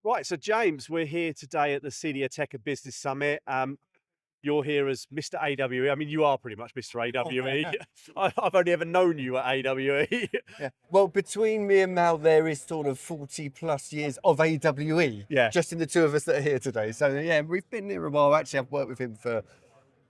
Right, so James, we're here today at the CEDIA Tech Business Summit. You're here as Mr. AWE. I mean, you are pretty much Mr. AWE. I've only ever known you at AWE. Yeah. Well, between me and Mal, there is sort of 40 plus years of AWE. Yeah. Just in the two of us that are here today. So yeah, we've been here a while. Actually, I've worked with him for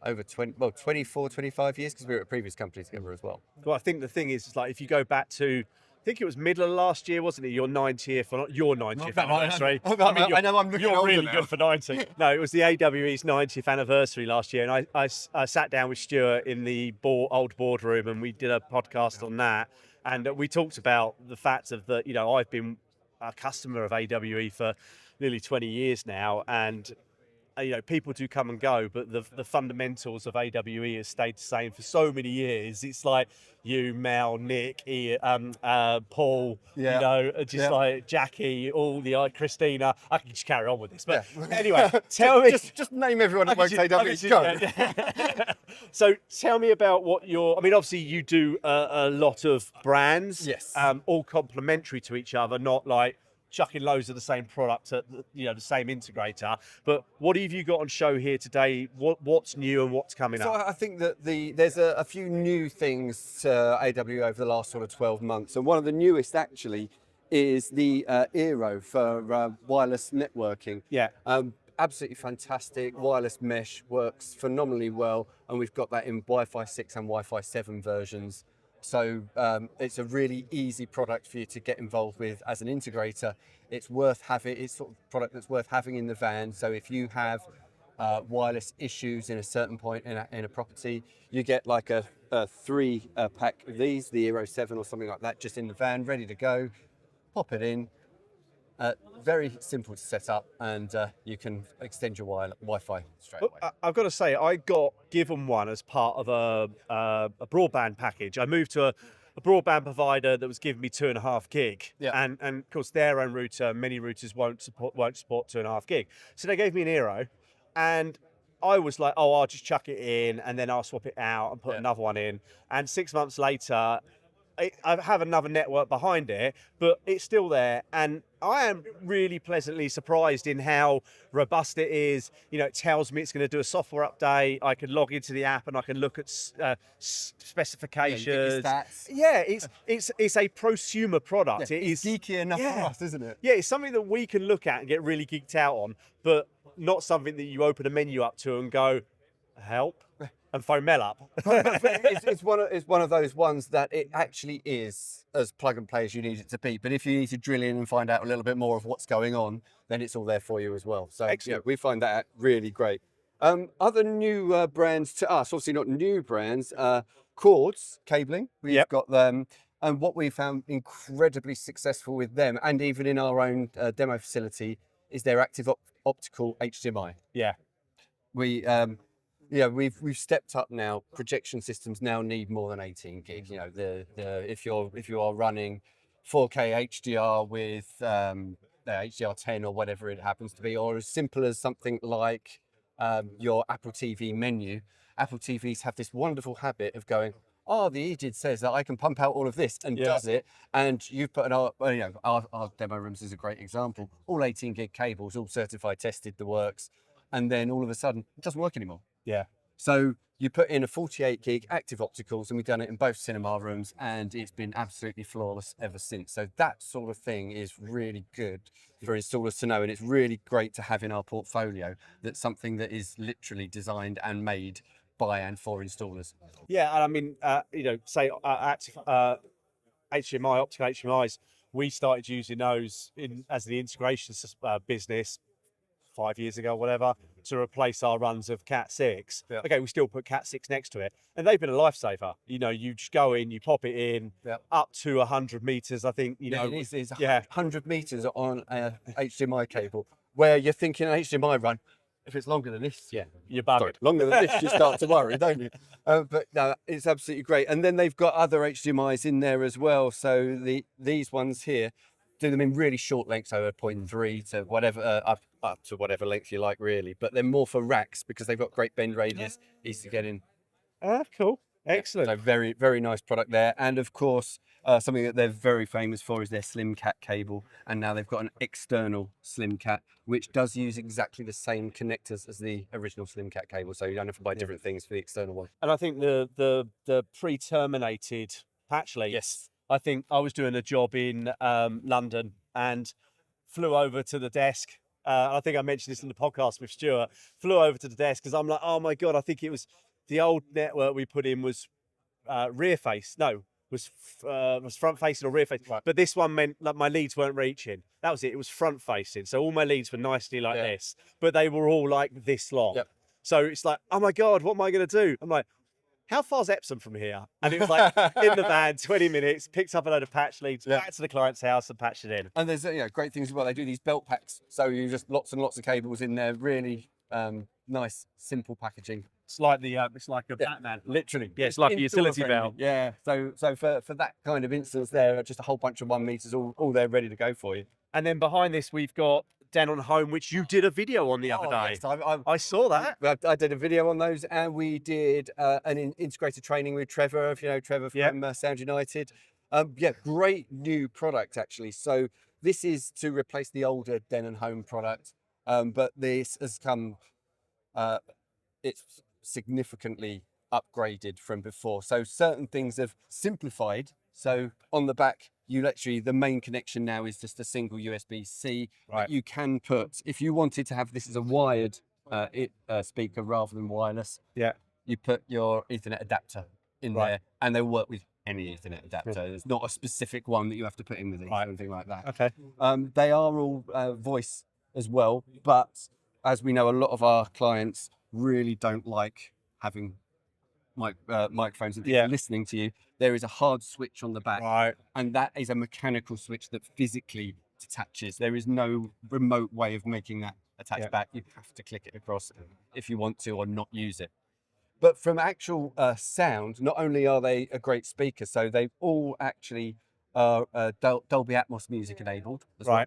over 24, 25 years because we were at a previous company together as well. Well, I think the thing is like if you go back to, I think it was middle of last year, wasn't it? Your 90th, or not your 90th anniversary. I know I'm looking You're older really now. good for 90. No, it was the AWE's 90th anniversary last year, and I sat down with Stuart in the old boardroom, and we did a podcast on that, and we talked about the fact of that. I've been a customer of AWE for nearly 20 years now, and people do come and go, but the fundamentals of AWE has stayed the same for so many years. It's like you, Mel, Nick, Paul, like Jackie, all the Christina. I can just carry on with this, but anyway, tell me. Just name everyone that works at AWE. Go. So tell me about what obviously you do a lot of brands, yes, all complementary to each other, not like chucking loads of the same product at the same integrator. But what have you got on show here today? What's new and what's coming up? So I think that there's a few new things to AWE over the last sort of 12 months. And one of the newest actually is the Eero for wireless networking. Yeah. Absolutely fantastic. Wireless mesh works phenomenally well. And we've got that in Wi-Fi 6 and Wi-Fi 7 versions. So it's a really easy product for you to get involved with as an integrator. It's worth having. It's sort of product that's worth having in the van. So if you have wireless issues in a certain point in a property, you get like a 3-pack of these, the Eero 7 or something like that, just in the van, ready to go. Pop it in. Very simple to set up, and you can extend your Wi-Fi straight away. I've got to say, I got given one as part of a broadband package. I moved to a broadband provider that was giving me 2.5 gig, and of course their own router, many routers won't support 2.5 gig. So they gave me an Eero, and I was like, oh, I'll just chuck it in, and then I'll swap it out and put another one in. And 6 months later, I have another network behind it, but it's still there, and I am really pleasantly surprised in how robust it is. It tells me it's going to do a software update. I can log into the app and I can look at specifications. Yeah, it's a prosumer product. Yeah, it's geeky enough for us, isn't it? Yeah, it's something that we can look at and get really geeked out on, but not something that you open a menu up to and go, help. And phone Mel up. it's one of those ones that it actually is as plug and play as you need it to be. But if you need to drill in and find out a little bit more of what's going on, then it's all there for you as well. So we find that really great. Other new brands to us, obviously not new brands, Cords cabling. We've got them. And what we found incredibly successful with them, and even in our own demo facility, is their active optical HDMI. Yeah. We've stepped up now. Projection systems now need more than 18 gig. If you are running 4K HDR with HDR 10 or whatever it happens to be, or as simple as something like your Apple TV menu. Apple TVs have this wonderful habit of going, oh, the EGID says that I can pump out all of this, and does it. And you've put our demo rooms is a great example. All 18 gig cables, all certified, tested, the works, and then all of a sudden it doesn't work anymore. Yeah. So you put in a 48 gig active opticals, and we've done it in both cinema rooms, and it's been absolutely flawless ever since. So that sort of thing is really good for installers to know, and it's really great to have in our portfolio. That's something that is literally designed and made by and for installers. Yeah, and I mean, say active HDMI, optical HDMIs, we started using those as the integration business 5 years ago, whatever, to replace our runs of Cat 6. Yeah. Okay, we still put Cat 6 next to it, and they've been a lifesaver. You just go in, you pop it in, up to 100 meters, I think. It's 100 meters on a HDMI cable, where you're thinking an HDMI run, if it's longer than this, you're buggered. Longer than this, you start to worry, don't you? But no, it's absolutely great. And then they've got other HDMIs in there as well. So these ones here, do them in really short lengths, so 0.3 to whatever, up to whatever length you like, really. But they're more for racks because they've got great bend radius, easy to get in. Ah, cool. Excellent. So very, very nice product there. And of course, something that they're very famous for is their Slim Cat cable. And now they've got an external Slim Cat, which does use exactly the same connectors as the original Slim Cat cable. So you don't have to buy different things for the external one. And I think the pre-terminated patch leads. Yes. I think I was doing a job in London and flew over to the desk. I think I mentioned this in the podcast with Stuart. Flew over to the desk because I'm like, oh my god, I think it was the old network we put in was rear face. No, was front facing or rear facing. Right. But this one meant like my leads weren't reaching. That was it. It was front facing. So all my leads were nicely like this, but they were all like this long. Yep. So it's like, oh my god, what am I going to do? I'm like, how far's Epsom from here? And it was like in the van, 20 minutes, picked up a load of patch leads, back to the client's house and patched it in. And there's great things as well. They do these belt packs, so you just lots and lots of cables in there. Really nice, simple packaging. It's like it's like a Batman. Literally, Yeah, it's like a utility belt. Yeah. So for that kind of instance, there, just a whole bunch of 1 meters, all there ready to go for you. And then behind this, we've got Denon Home, which you did a video on the other day. Yes, I saw that. I did a video on those, and we did an integrated training with Trevor, if you know Trevor from Sound United. Great new product actually. So this is to replace the older Denon Home product, but this has come, it's significantly upgraded from before. So certain things have simplified. So on the back, the main connection now is just a single USB-C. Right. You can put, if you wanted to have this as a wired speaker rather than wireless, you put your Ethernet adapter in there, and they'll work with any Ethernet adapter. There's not a specific one that you have to put in with it, or anything like that. Okay. They are all voice as well, but as we know, a lot of our clients really don't like having microphones and people listening to you. There is a hard switch on the back, and that is a mechanical switch that physically detaches. There is no remote way of making that attach back. You have to click it across if you want to, or not use it. But from actual sound, not only are they a great speaker, so they all actually are Dolby Atmos music enabled as well.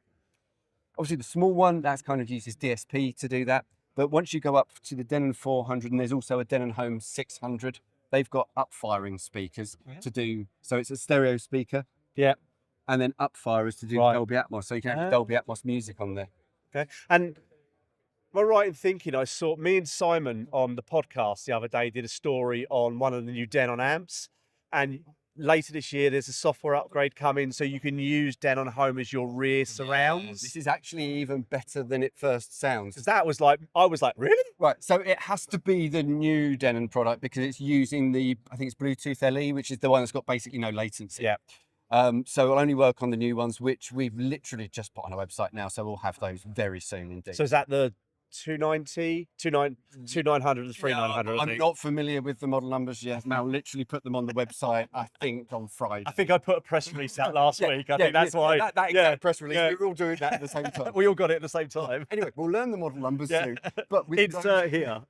Obviously, the small one, that's kind of uses DSP to do that. But once you go up to the Denon 400, and there's also a Denon Home 600, they've got up-firing speakers to do. So it's a stereo speaker. Yeah. And then up-firers to do Dolby Atmos. So you can have Dolby Atmos music on there. Okay. And am I right in thinking I saw me and Simon on the podcast the other day did a story on one of the new Denon amps, and later this year there's a software upgrade coming so you can use Denon Home as your rear surrounds. This is actually even better than it first sounds. Because that was like, I was like, really? Right, so it has to be the new Denon product because it's using I think it's Bluetooth LE, which is the one that's got basically no latency. Yeah. So it'll only work on the new ones, which we've literally just put on our website now, so we'll have those very soon indeed. So is that the 290, 2900 and 3900? I'm not familiar with the model numbers yet. Mal literally put them on the website, I think, on Friday. I think I put a press release out last week. I think that's why. That exact press release, we were all doing that at the same time. We all got it at the same time. Anyway, we'll learn the model numbers soon. But insert here.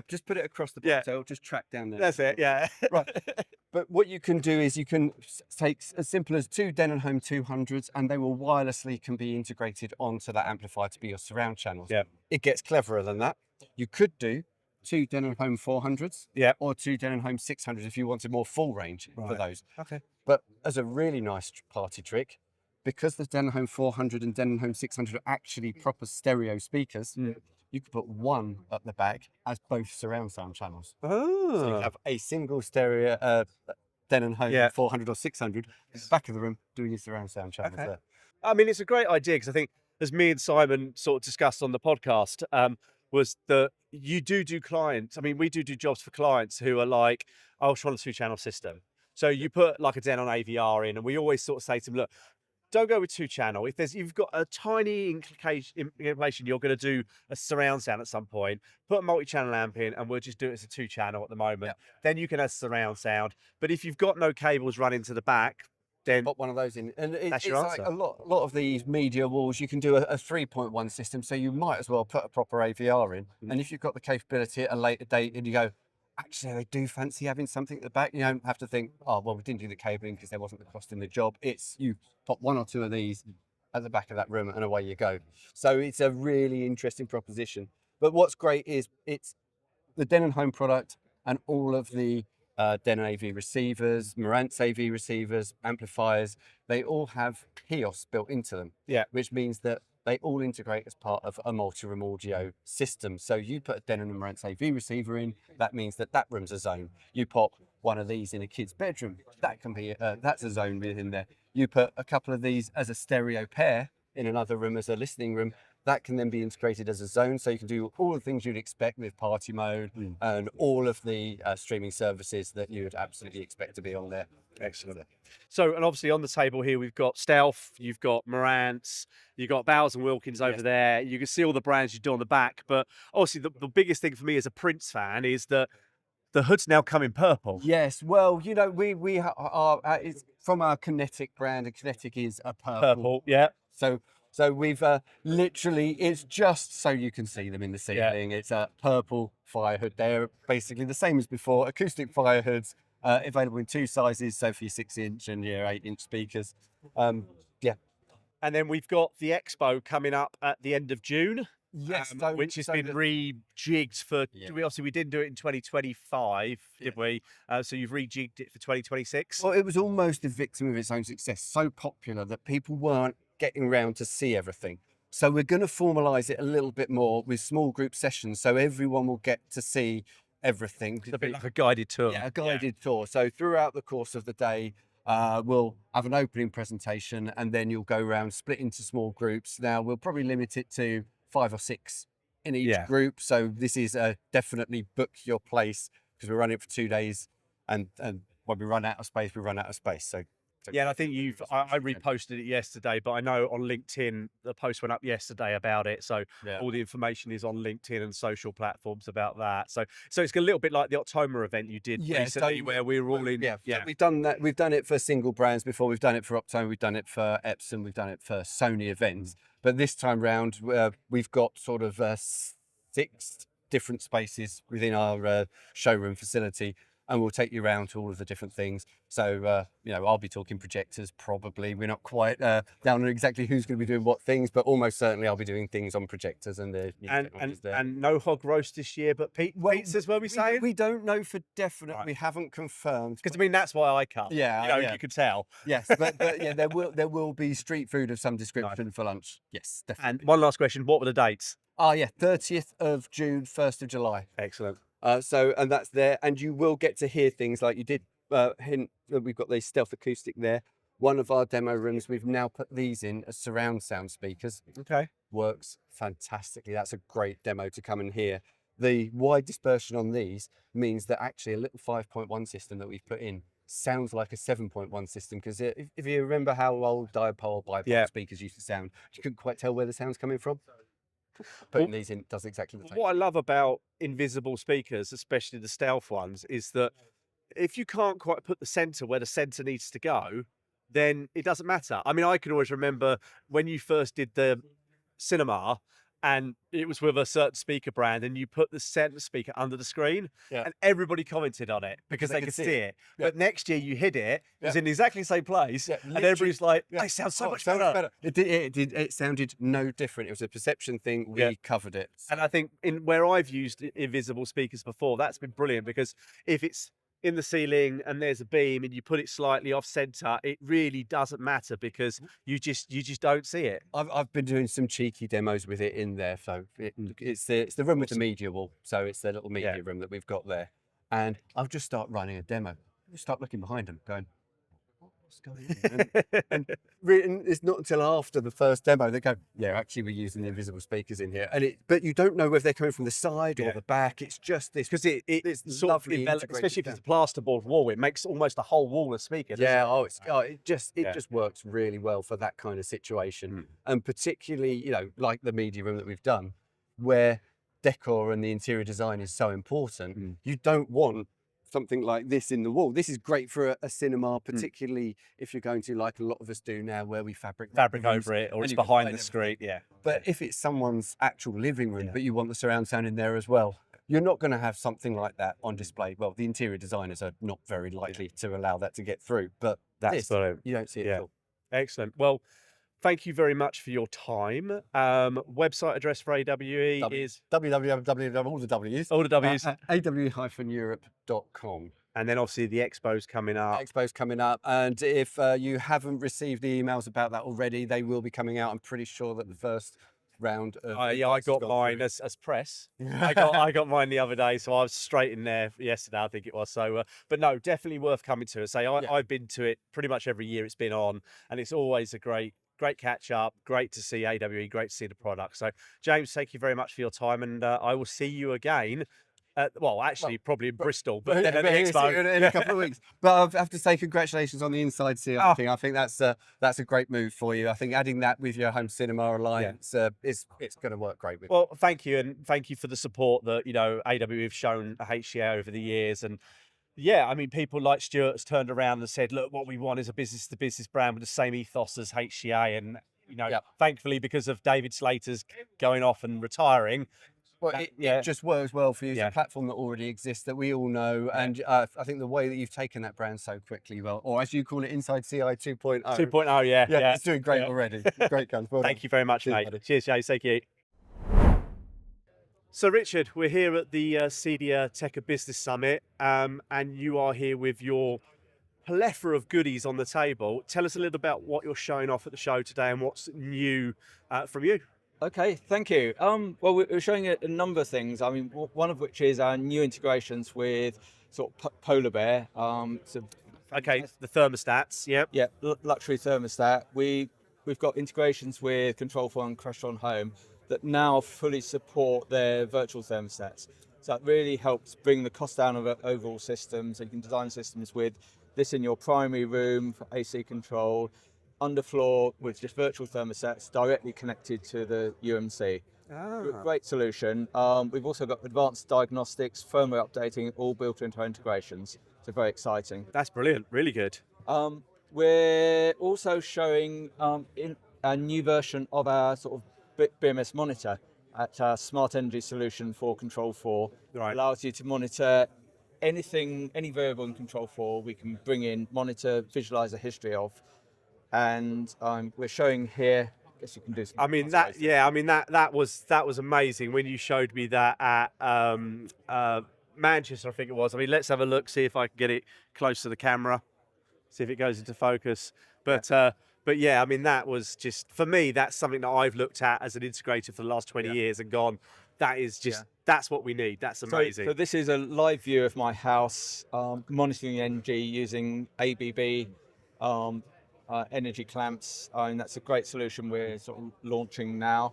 Just put it across the box, so it'll just track down there. That's it, Right. But what you can do is you can take as simple as 2 Denon Home 200s, and they will wirelessly can be integrated onto that amplifier to be your surround channels. Yeah. It gets cleverer than that. You could do 2 Denon Home 400s or 2 Denon Home 600s if you wanted more full range for those. Okay. But as a really nice party trick, because the Denon Home 400 and Denon Home 600 are actually proper stereo speakers, you could put one at the back as both surround sound channels. Oh. So you have a single stereo Denon Home 400 or 600 in the back of the room doing your surround sound channels there. I mean, it's a great idea because I think, as me and Simon sort of discussed on the podcast, was that you do clients. I mean, we do jobs for clients who are like, oh, I just want a 2-channel system. So you put like a Denon AVR in, and we always sort of say to them, look, don't go with 2-channel. If you've got a tiny inclination you're going to do a surround sound at some point, put a multi-channel amp in, and we'll just do it as a 2-channel at the moment. Then you can have surround sound. But if you've got no cables running to the back, then put one of those in. And that's your answer. Like a lot of these media walls, you can do a 3.1 system, so you might as well put a proper AVR in. And if you've got the capability at a later date and you go, actually, I do fancy having something at the back, you don't have to think, oh, well, we didn't do the cabling because there wasn't the cost in the job. It's you pop 1 or 2 of these at the back of that room and away you go. So it's a really interesting proposition. But what's great is it's the Denon Home product and all of the Denon AV receivers, Marantz AV receivers, amplifiers, they all have HEOS built into them. Yeah. Which means that they all integrate as part of a multi-room audio system. So you put a Denon and Marantz AV receiver in, that means that that room's a zone. You pop one of these in a kid's bedroom, that can be that's a zone within there. You put a couple of these as a stereo pair in another room as a listening room, that can then be integrated as a zone, so you can do all the things you'd expect with party mode and all of the streaming services that you would absolutely expect to be on there. Excellent. So, and obviously on the table here, we've got Stealth, you've got Marantz, you've got Bowers and Wilkins over there. You can see all the brands you do on the back, but obviously the biggest thing for me as a Prince fan is that the hood's now come in purple. Yes, well, you know, we are it's from our Kinetic brand, and Kinetic is a purple. Yeah. So we've literally, it's just so you can see them in the ceiling. It's a purple fire hood. They're basically the same as before, acoustic fire hoods, available in 2 sizes, so for your 6-inch and your 8-inch speakers. Yeah. And then we've got the Expo coming up at the end of June. Yes, which has been rejigged for. We didn't do it in 2025, did we? So you've rejigged it for 2026. Well, it was almost a victim of its own success. So popular that people weren't getting round to see everything. So we're going to formalise it a little bit more with small group sessions, so everyone will get to see everything. It's a bit like a guided tour. Yeah, a guided tour. So throughout the course of the day, we'll have an opening presentation, and then you'll go around, split into small groups. Now we'll probably limit it to 5 or 6 in each group. So this is definitely book your place, because we're running it for 2 days, and when we run out of space, we run out of space. So yeah, and I think I reposted it yesterday, but I know on LinkedIn the post went up yesterday about it. So all the information is on LinkedIn and social platforms about that. So it's a little bit like the October event you did recently, where we were all in. Yeah, we've done that. We've done it for single brands before. We've done it for October. We've done it for Epson. We've done it for Sony events. But this time round, we've got sort of 6 different spaces within our showroom facility, and we'll take you around to all of the different things. So, you know, I'll be talking projectors probably. We're not quite down on exactly who's going to be doing what things, but almost certainly I'll be doing things on projectors and the new technologies there. And no hog roast this year, but pizzas, were we saying? We don't know for definite. Right. We haven't confirmed. Because I mean, that's why I come. Yeah, you could tell. Yes, but yeah, there will be street food of some description for lunch. Yes, definitely. And one last question: what were the dates? 30th of June, 1st of July. Excellent. And that's there, and you will get to hear things like you did hint that we've got the Stealth acoustic there. One of our demo rooms, we've now put these in as surround sound speakers. Okay. Works fantastically. That's a great demo to come and hear. The wide dispersion on these means that actually a little 5.1 system that we've put in sounds like a 7.1 system, because if you remember how old dipole bipole speakers used to sound, you couldn't quite tell where the sound's coming from. Putting these in does exactly the same. What I love about invisible speakers, especially the Stealth ones, is that if you can't quite put the center where the center needs to go, then it doesn't matter. I mean, I can always remember when you first did the cinema, and it was with a certain speaker brand, and you put the center speaker under the screen, and everybody commented on it because they could see it. But next year you hid it, it was in exactly the same place, and everybody's like, "It sounds so much better." It sounded no different. It was a perception thing. We covered it. And I think where I've used invisible speakers before, that's been brilliant, because if it's in the ceiling and there's a beam and you put it slightly off center, it really doesn't matter, because you just don't see it. I've been doing some cheeky demos with it in there. So it's the room with the media wall. So it's the little media room that we've got there. And I'll just start running a demo. Just start looking behind them, going, what's going on? and it's not until after the first demo they go, actually we're using the invisible speakers in here. But you don't know whether they're coming from the side or the back. It's just this, because it's sort of especially if it's a plasterboard wall, it makes almost a whole wall of speakers. It just works really well for that kind of situation. And particularly, you know, like the media room that we've done, where decor and the interior design is so important. You don't want something like this in the wall. This is great for a cinema, particularly if you're going to, like a lot of us do now, where we fabric over it, or it's behind the screen. But if it's someone's actual living room, but you want the surround sound in there as well, you're not going to have something like that on display. Well, the interior designers are not very likely to allow that to get through, but that's you don't see it at all. Excellent. Well, thank you very much for your time. Website address for AWE is www, all the W's, all the W's, awe-europe.com. and then obviously the expo's coming up. Expo's coming up, and if you haven't received the emails about that already, they will be coming out. I'm pretty sure that the first round of Yeah, I invites has got gone mine through. as press. I got mine the other day, so I was straight in there yesterday, I think it was. So, but no, definitely worth coming to. I've been to it pretty much every year it's been on, and it's always a great catch up. Great to see AWE. Great to see the product. So, James, thank you very much for your time, and I will see you again. Probably in Bristol, but then at the expo in a couple of weeks. But I have to say, congratulations on the Inside CI thing. I think that's a great move for you. I think adding that with your home cinema alliance, it's going to work great with. Well, thank you, and thank you for the support that AWE have shown HEO over the years, and yeah, I mean, people like Stuart's turned around and said, look, what we want is a business-to-business brand with the same ethos as HCA, and thankfully, because of David Slater's going off and retiring. Well, it just works well for you. It's a platform that already exists that we all know. And I think the way that you've taken that brand so quickly, or as you call it, Inside CI 2.0. 2.0, yeah. It's doing great already. Great guns. Well Thank you very much, mate. Cheers, James. Thank you. So, Richard, we're here at the CEDIA Tech Business Summit, and you are here with your plethora of goodies on the table. Tell us a little about what you're showing off at the show today and what's new from you. Okay, thank you. Well, we're showing a number of things. I mean, one of which is our new integrations with sort of Polar Bear. The thermostats. Yep. Yeah, luxury thermostat. We've got integrations with Control4 and Crestron Home that now fully support their virtual thermostats. So that really helps bring the cost down of overall systems. So you can design systems with this in your primary room for AC control, underfloor with just virtual thermostats directly connected to the UMC. Great solution. We've also got advanced diagnostics, firmware updating, all built into our integrations. So very exciting. That's brilliant. Really good. We're also showing in a new version of our sort of BMS monitor at our smart energy solution for Control4. Right. Allows you to monitor anything, any variable in Control4. We can bring in, monitor, visualize a history of. And we're showing here. I guess you can do some. I mean that was amazing when you showed me that at Manchester, I think it was. I mean, let's have a look, see if I can get it close to the camera, see if it goes into focus. But yeah, I mean, that was just, for me, that's something that I've looked at as an integrator for the last 20 years and gone, that is just, that's what we need. That's amazing. So this is a live view of my house, monitoring energy using ABB energy clamps. And that's a great solution we're sort of launching now.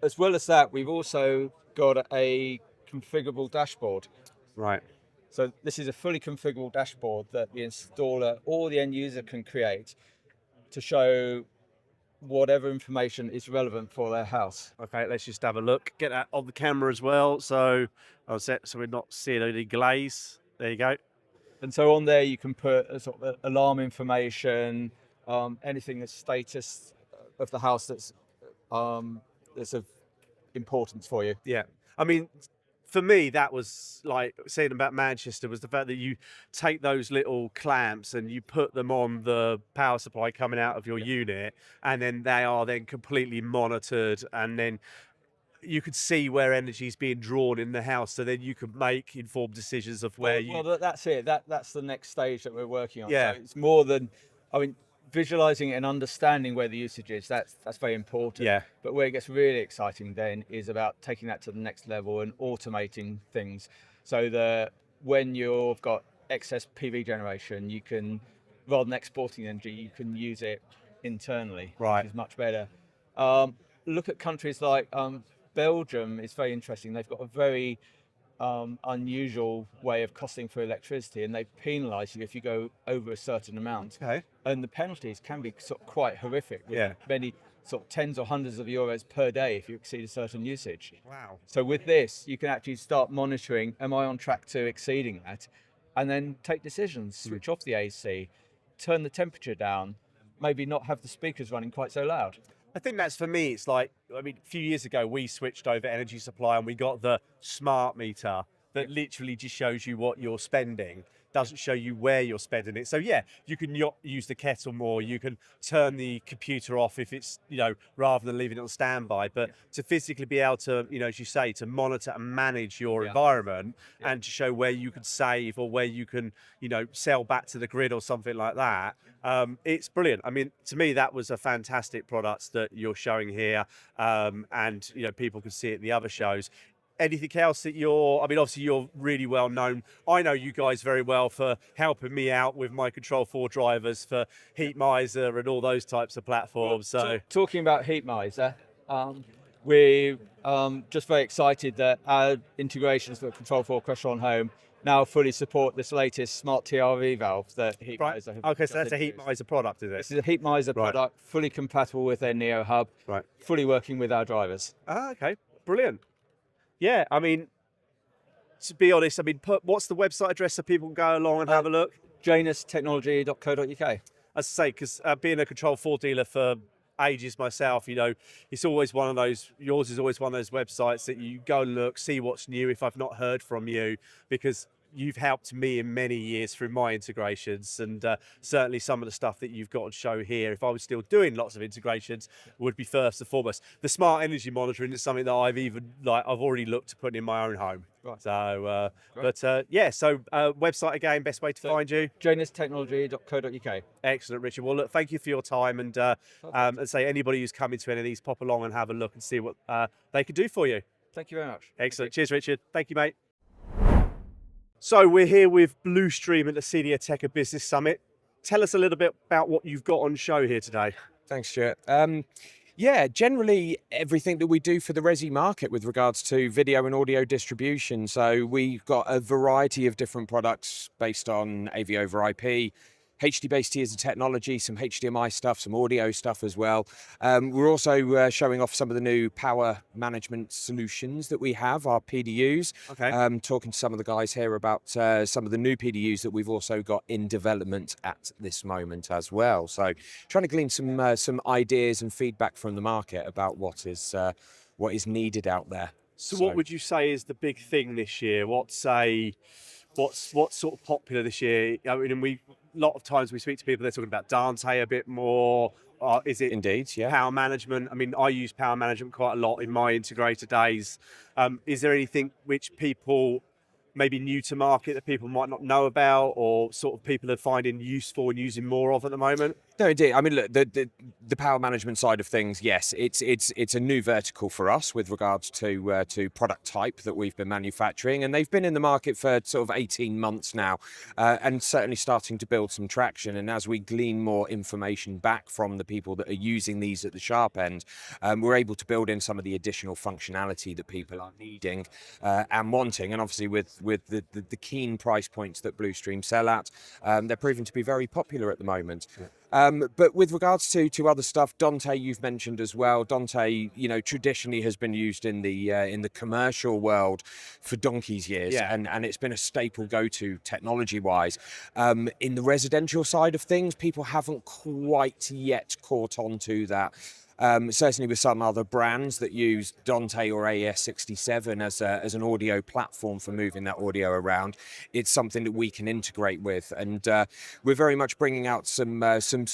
As well as that, we've also got a configurable dashboard. Right. So this is a fully configurable dashboard that the installer or the end user can create to show whatever information is relevant for their house. Okay, let's just have a look. Get that on the camera as well. So we're not seeing any glaze. There you go. And so on there you can put a sort of alarm information, anything that's status of the house that's of importance for you. Yeah. I mean, for me, that was like saying about Manchester was the fact that you take those little clamps and you put them on the power supply coming out of your unit, and then they are then completely monitored, and then you could see where energy is being drawn in the house, so then you could make informed decisions of where you. Well, that's it. That's the next stage that we're working on. Yeah. So it's more than, I mean, visualizing and understanding where the usage is, that's very important. Yeah. But where it gets really exciting then is about taking that to the next level and automating things, so that when you've got excess PV generation, you can, rather than exporting energy, you can use it internally, Right. which is much better. Look at countries like Belgium. It's very interesting. They've got a very unusual way of costing for electricity, and they penalise you if you go over a certain amount. Okay. And the penalties can be sort of quite horrific, with Yeah. many sort of tens or hundreds of euros per day if you exceed a certain usage. Wow. So with this, you can actually start monitoring, am I on track to exceeding that? And then take decisions, switch off the AC, turn the temperature down, maybe not have the speakers running quite so loud. I think that's, for me, it's like, I mean, a few years ago, we switched over energy supply and we got the smart meter. that literally just shows you what you're spending, doesn't show you where you're spending it. So yeah, you can use the kettle more, you can turn the computer off if it's, rather than leaving it on standby, but to physically be able to, as you say, to monitor and manage your environment and to show where you can save or where you can, sell back to the grid or something like that. It's brilliant. I mean, to me, that was a fantastic product that you're showing here. And, people can see it in the other shows. Anything else that obviously you're really well known. I know you guys very well for helping me out with my Control 4 drivers for Heat Miser and all those types of platforms. So talking about Heat Miser, we're just very excited that our integrations for Control 4 Crestron Home now fully support this latest smart TRV valve that Heat Miser have. Okay, so that's a Heat Miser product, is it? This is a Heat Miser product, fully compatible with their Neo Hub, fully working with our drivers. Okay, brilliant. Yeah, I mean, to be honest, what's the website address so people can go along and have a look? janustechnology.co.uk. As I say, because being a Control 4 dealer for ages myself, it's always one of those, yours is always one of those websites that you go and look, see what's new if I've not heard from you, because you've helped me in many years through my integrations, and certainly some of the stuff that you've got on show here, if I was still doing lots of integrations, would be first and foremost. The smart energy monitoring is something that I've already looked to put in my own home. Right. So, website again, best way to find you? janustechnology.co.uk. Excellent, Richard. Well, look, thank you for your time, and say anybody who's coming to any of these, pop along and have a look and see what they can do for you. Thank you very much. Excellent. Cheers, Richard. Thank you, mate. So we're here with Bluestream at the CEDIA Tech Business Summit. Tell us a little bit about what you've got on show here today. Thanks, Stuart. Generally everything that we do for the resi market with regards to video and audio distribution. So we've got a variety of different products based on AV over IP, HD-based tiers of technology, some HDMI stuff, some audio stuff as well. We're also showing off some of the new power management solutions that we have, our PDUs. Okay. Talking to some of the guys here about some of the new PDUs that we've also got in development at this moment as well. So trying to glean some ideas and feedback from the market about what is needed out there. So what would you say is the big thing this year? What's sort of popular this year? I mean, a lot of times we speak to people, they're talking about Dante a bit more. Is it indeed, yeah, power management? I mean, I use power management quite a lot in my integrator days. Is there anything which people maybe new to market that people might not know about, or sort of people are finding useful and using more of at the moment? No, indeed. I mean, look, the power management side of things, yes, it's a new vertical for us with regards to product type that we've been manufacturing, and they've been in the market for sort of 18 months now, and certainly starting to build some traction. And as we glean more information back from the people that are using these at the sharp end, we're able to build in some of the additional functionality that people are needing and wanting. And obviously, with the keen price points that Bluestream sell at, they're proving to be very popular at the moment. Yeah. But with regards to other stuff, Dante you've mentioned as well. Dante, traditionally has been used in the commercial world for donkey's years, and it's been a staple go-to technology-wise. In the residential side of things, people haven't quite yet caught on to that. Certainly with some other brands that use Dante or AES67 as an audio platform for moving that audio around, it's something that we can integrate with, and we're very much bringing out some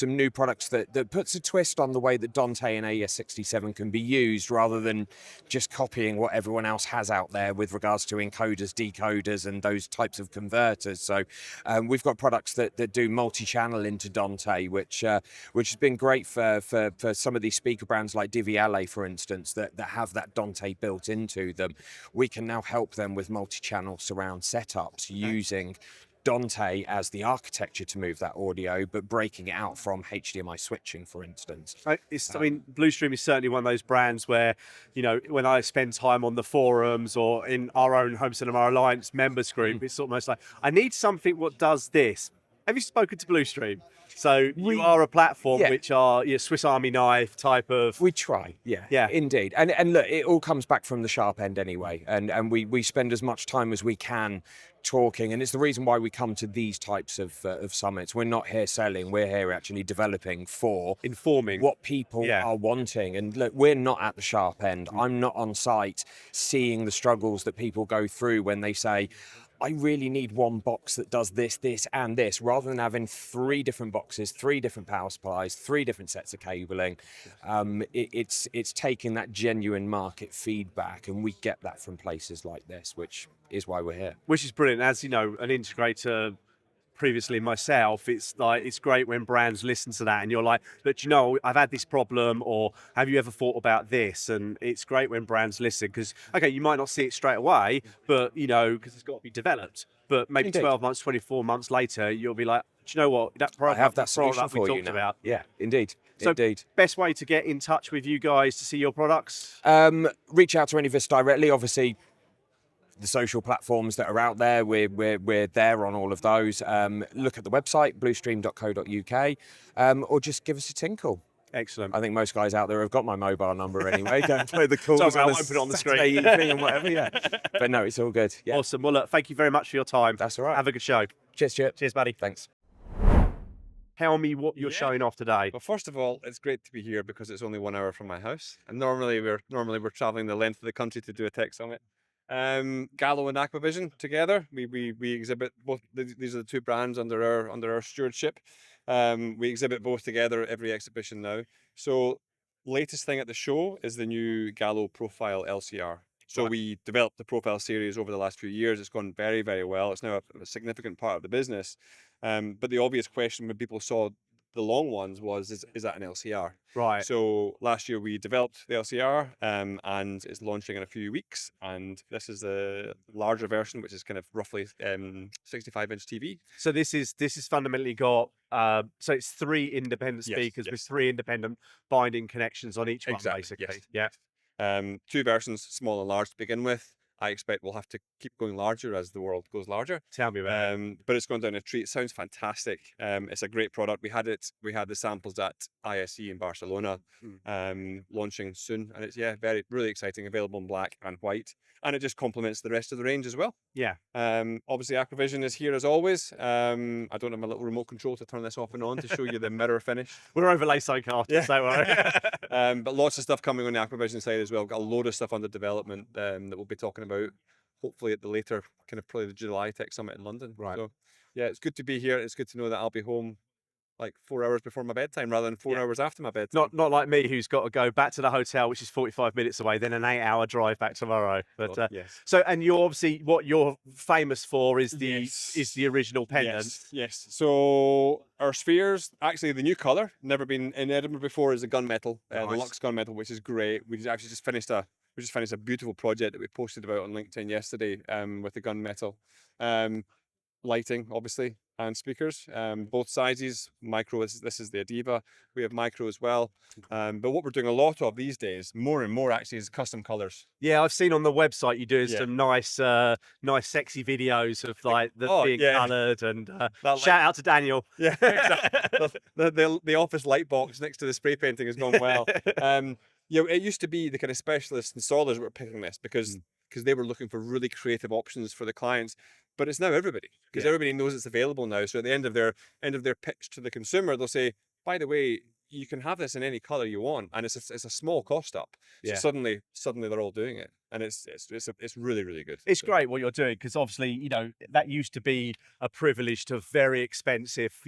new products that puts a twist on the way that Dante and AES67 can be used, rather than just copying what everyone else has out there with regards to encoders, decoders, and those types of converters. So we've got products that do multi-channel into Dante, which has been great for some of these speakers brands like Diviale, for instance, that have that Dante built into them. We can now help them with multi-channel surround setups using Dante as the architecture to move that audio, but breaking it out from HDMI switching, for instance. Bluestream is certainly one of those brands where, when I spend time on the forums or in our own Home Cinema Alliance members group, it's almost like, I need something what does this. Have you spoken to Bluestream? So you are a platform yeah. which are Swiss Army knife type of. We try, yeah, indeed. And look, it all comes back from the sharp end anyway. And we spend as much time as we can talking, and it's the reason why we come to these types of summits. We're not here selling, we're here actually developing for Informing what people are wanting. And look, we're not at the sharp end. I'm not on site seeing the struggles that people go through when they say, I really need one box that does this, this, and this, rather than having 3 different boxes, 3 different power supplies, 3 different sets of cabling. It's taking that genuine market feedback, and we get that from places like this, which is why we're here. Which is brilliant. As you know, an integrator previously myself, it's great when brands listen to that and you're like, but I've had this problem, or have you ever thought about this? And it's great when brands listen, because okay, you might not see it straight away, but because it's got to be developed, but maybe Indeed. 12 months, 24 months later, you'll be like, do you know what, that product, I have that product solution we for you talked now. about. Yeah, indeed. So indeed. Best way to get in touch with you guys to see your products? Reach out to any of us directly. Obviously, the social platforms that are out there, we're there on all of those. Look at the website, bluestream.co.uk, or just give us a tinkle. Excellent. I think most guys out there have got my mobile number anyway. Don't play the calls Sorry, I on won't put it on the Saturday screen. evening and whatever, yeah. But no, it's all good. Yeah. Awesome. Well, look, thank you very much for your time. That's all right. Have a good show. Cheers, Stuart. Cheers, buddy. Thanks. Tell me what you're showing off today. Well, first of all, it's great to be here because it's only 1 hour from my house, and normally we're traveling the length of the country to do a tech summit. Gallo and Aquavision together, we exhibit both. These are the 2 brands under our stewardship. We exhibit both together at every exhibition now. So, latest thing at the show is the new Gallo Profile LCR. So we developed the Profile series over the last few years. It's gone very, very well. It's now a significant part of the business. But the obvious question when people saw the long ones was, is that an LCR? Right. So last year we developed the LCR and it's launching in a few weeks. And this is the larger version, which is kind of roughly 65-inch TV. So this is fundamentally got, so it's 3 independent speakers with 3 independent binding connections on each one, basically. Yes. Yeah. 2 versions, small and large to begin with. I expect we'll have to keep going larger as the world goes larger. Tell me about it. But it's gone down a treat. It sounds fantastic. It's a great product. We had the samples at ISE in Barcelona, launching soon, and it's really exciting. Available in black and white, and it just complements the rest of the range as well. Yeah. Obviously, Aquavision is here as always. I don't have my little remote control to turn this off and on to show you the mirror finish. We're overlay psychiatrists, don't worry. But lots of stuff coming on the Aquavision side as well. We've got a load of stuff under development that we'll be talking about, hopefully at the later, kind of probably the July Tech Summit in London. Right. So, yeah, it's good to be here. It's good to know that I'll be home like 4 hours before my bedtime rather than 4 hours after my bedtime. Not like me, who's got to go back to the hotel, which is 45 minutes away, then an 8-hour drive back tomorrow. But yes. So, and you're obviously, what you're famous for is the original pendant. Yes. So our spheres, actually the new colour, never been in Edinburgh before, is the gunmetal, the Lux gunmetal, which is great. We actually just finished a beautiful project that we posted about on LinkedIn yesterday with the gunmetal. Lighting, obviously, and speakers, both sizes. Micro, this is the Adiva. We have micro as well. But what we're doing a lot of these days, more and more actually, is custom colours. Yeah, I've seen on the website you doing some nice, sexy videos of like being coloured, and shout out to Daniel. Yeah, exactly. the office light box next to the spray painting has gone well. It used to be the kind of specialist installers that were picking this because they were looking for really creative options for the clients. But it's now everybody, because everybody knows it's available now. So at the end of their pitch to the consumer, they'll say, by the way, you can have this in any color you want, and it's a small cost up. So suddenly they're all doing it, and it's really, really good. It's great what you're doing, because obviously that used to be a privilege to very expensive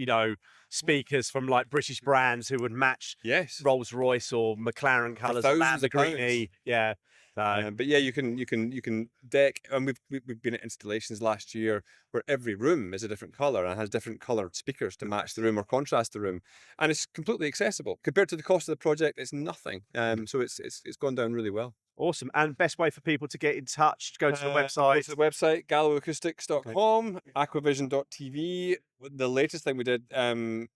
speakers from like British brands who would match Rolls Royce or McLaren colours, Lamborghini. Yeah. But yeah, you can deck, and we've been at installations last year where every room is a different color and has different colored speakers to match the room or contrast the room, and it's completely accessible compared to the cost of the project. It's nothing. So it's gone down really well. Awesome. And best way for people to get in touch, go to the website. Go to the website, galloacoustics.com, aquavision.tv. The latest thing we did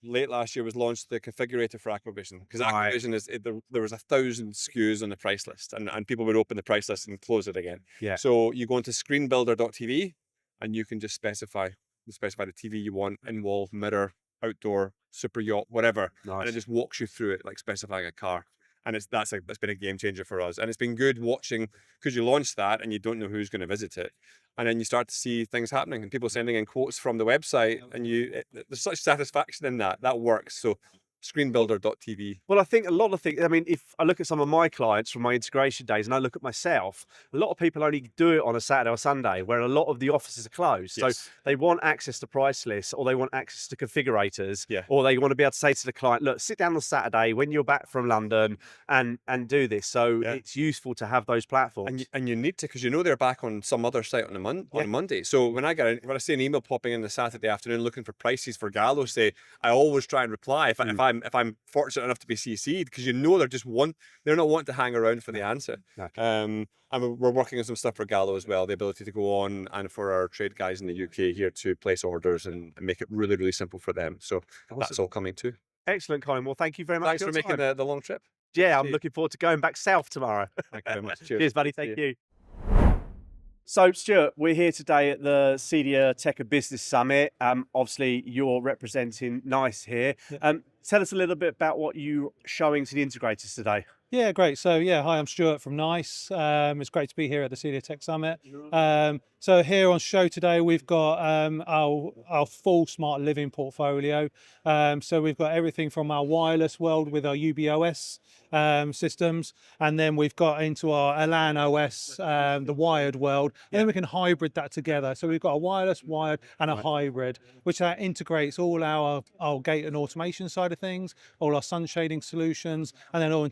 late last year was launch the configurator for Aquavision, because Aquavision there was 1,000 SKUs on the price list, and people would open the price list and close it again. Yeah. So you go into screenbuilder.tv and you can just specify specify the TV you want, in-wall, mirror, outdoor, super yacht, whatever, Nice. and it just walks you through it like specifying a car. And that's been a game changer for us. And it's been good watching, because you launch that and you don't know who's going to visit it, and then you start to see things happening and people sending in quotes from the website, and there's such satisfaction in that. That works. So screenbuilder.tv. Well, I think a lot of things, I mean, if I look at some of my clients from my integration days and I look at myself, a lot of people only do it on a Saturday or Sunday, where a lot of the offices are closed. Yes. So they want access to price lists, or they want access to configurators, Yeah. or they want to be able to say to the client, look, sit down on Saturday when you're back from London and do this. So Yeah. it's useful to have those platforms. And you need to, because they're back on some other site on a Monday. So when I see an email popping in the Saturday afternoon looking for prices for Gallo, say, I always try and reply if I'm fortunate enough to be CC'd, because they're not wanting to hang around for the answer. Okay. And we're working on some stuff for Gallo as well, the ability to go on, and for our trade guys in the UK here to place orders and make it really, really simple for them. So that's all coming too. Excellent, Colin. Well, thank you very much. Thanks for making the long trip. Yeah, I'm See you. looking forward to going back south tomorrow. Thank you very much. Cheers. Cheers, buddy. Thank you. So, Stuart, we're here today at the CEDIA Tech Business Summit. Obviously, you're representing NICE here. Tell us a little bit about what you're showing to the integrators today. Yeah, great. So yeah, hi, I'm Stuart from NICE. It's great to be here at the CEDIA Tech Summit. So here on show today, we've got our full smart living portfolio. So we've got everything from our wireless world with our UBOS systems, and then we've got into our LAN OS, the wired world, and then we can hybrid that together. So we've got a wireless, wired, and a hybrid, which integrates all our gate and automation side of things, all our sun shading solutions, and then all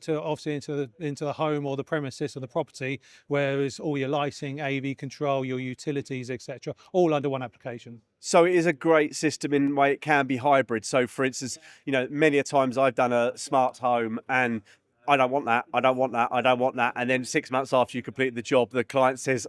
into the home or the premises or the property, where is all your lighting, AV control, your utilities, etc., all under one application. So it is a great system in the way it can be hybrid. So for instance, many a times I've done a smart home and I don't want that, I don't want that, I don't want that. And then 6 months after you complete the job, the client says,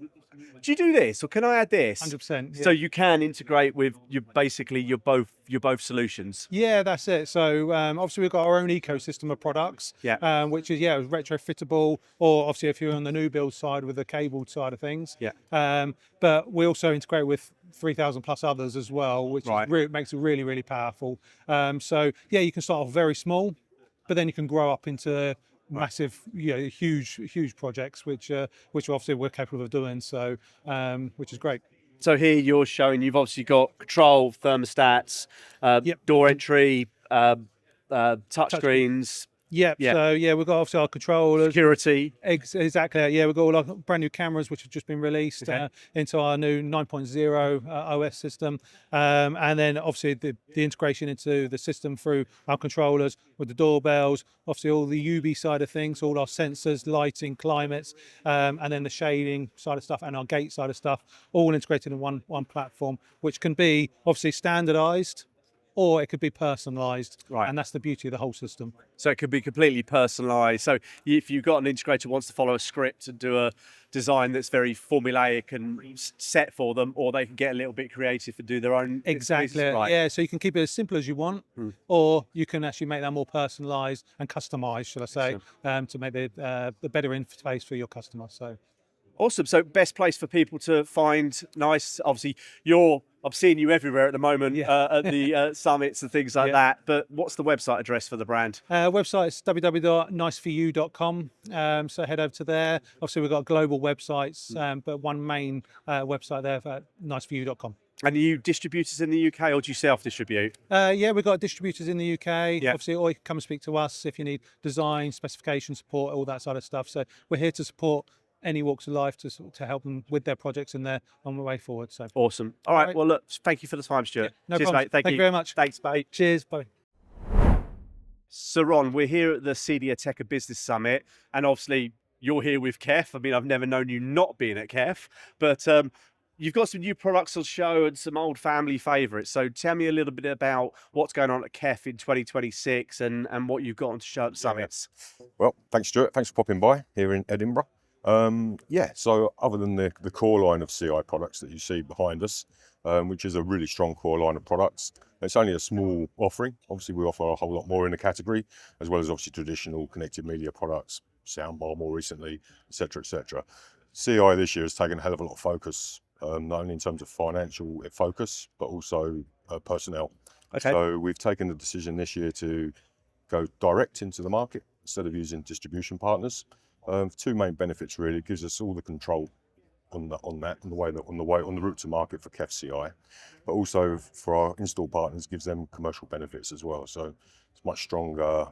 do you do this? Or can I add this? 100%. Yeah. So you can integrate with your both solutions. Yeah, that's it. So obviously we've got our own ecosystem of products, which is retrofittable, or obviously if you're on the new build side with the cabled side of things. But we also integrate with 3,000 plus others as well, which makes it really, really powerful. So yeah, you can start off very small, but then you can grow up into massive, huge projects, which obviously we're capable of doing. So, which is great. So here you're showing you've obviously got control, thermostats, door entry, touch screens. Yep. So we've got obviously our controllers, security. Exactly. Yeah, we've got all our brand new cameras which have just been released into our new 9.0 OS system, and then obviously the integration into the system through our controllers with the doorbells. Obviously all the UV side of things, all our sensors, lighting, climates, and then the shading side of stuff and our gate side of stuff, all integrated in one platform, which can be obviously standardized, or it could be personalized, and that's the beauty of the whole system. So it could be completely personalized. So if you've got an integrator who wants to follow a script and do a design that's very formulaic and set for them, or they can get a little bit creative and do their own. Exactly. Yeah. So you can keep it as simple as you want, or you can actually make that more personalized and customized, should I say, to make the better interface for your customer. So. Awesome. So best place for people to find NICE. Obviously, I'm seeing you everywhere at the moment at the summits and things like that. But what's the website address for the brand? Website is www.niceforyou.com. So head over to there. Obviously, we've got global websites, but one main website there for niceforyou.com. And are you distributors in the UK, or do you self-distribute? Yeah, we've got distributors in the UK. Obviously, or you can come and speak to us if you need design, specification support, all that sort of stuff. So we're here to support any walks of life to help them with their projects and their on the way forward. So awesome. All right. Well, look, thank you for the time, Stuart. No Cheers, problem. mate. Thank you very much. Thanks, mate. Cheers. Bye. So, Ron, we're here at the CEDIA Tech Business Summit, and obviously you're here with Kef. I mean, I've never known you not being at Kef, but you've got some new products on show and some old family favourites. So tell me a little bit about what's going on at Kef in 2026 and what you've got on show at the summits. Well, thanks, Stuart. Thanks for popping by here in Edinburgh. So other than the core line of CI products that you see behind us, which is a really strong core line of products, it's only a small offering. Obviously, we offer a whole lot more in the category, as well as obviously traditional connected media products, soundbar more recently, etc., etc. CI this year has taken a hell of a lot of focus not only in terms of financial focus, but also personnel. Okay. So we've taken the decision this year to go direct into the market instead of using distribution partners. Two main benefits really. It gives us all the control on the route to market for KEF CI, but also for our install partners gives them commercial benefits as well. So it's much stronger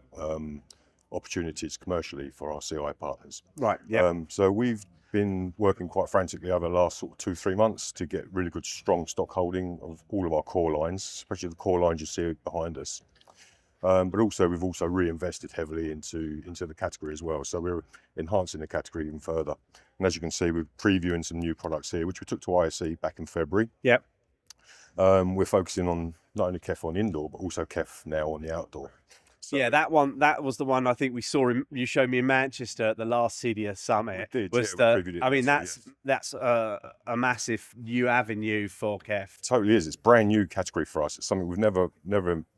opportunities commercially for our CI partners. Right. Yeah. So we've been working quite frantically over the last sort of 2-3 months to get really good strong stock holding of all of our core lines, especially the core lines you see behind us. But also we've also reinvested heavily into the category as well. So we're enhancing the category even further. And as you can see, we're previewing some new products here, which we took to ISE back in February. Yep. We're focusing on not only KEF on indoor, but also KEF now on the outdoor. So, yeah, that was the one I think we saw. You showed me in Manchester at the last CEDIA Summit. We did, was yeah, we previewed it I mean, last year, that's a massive new avenue for KEF. totally is. It's brand new category for us. It's something we've never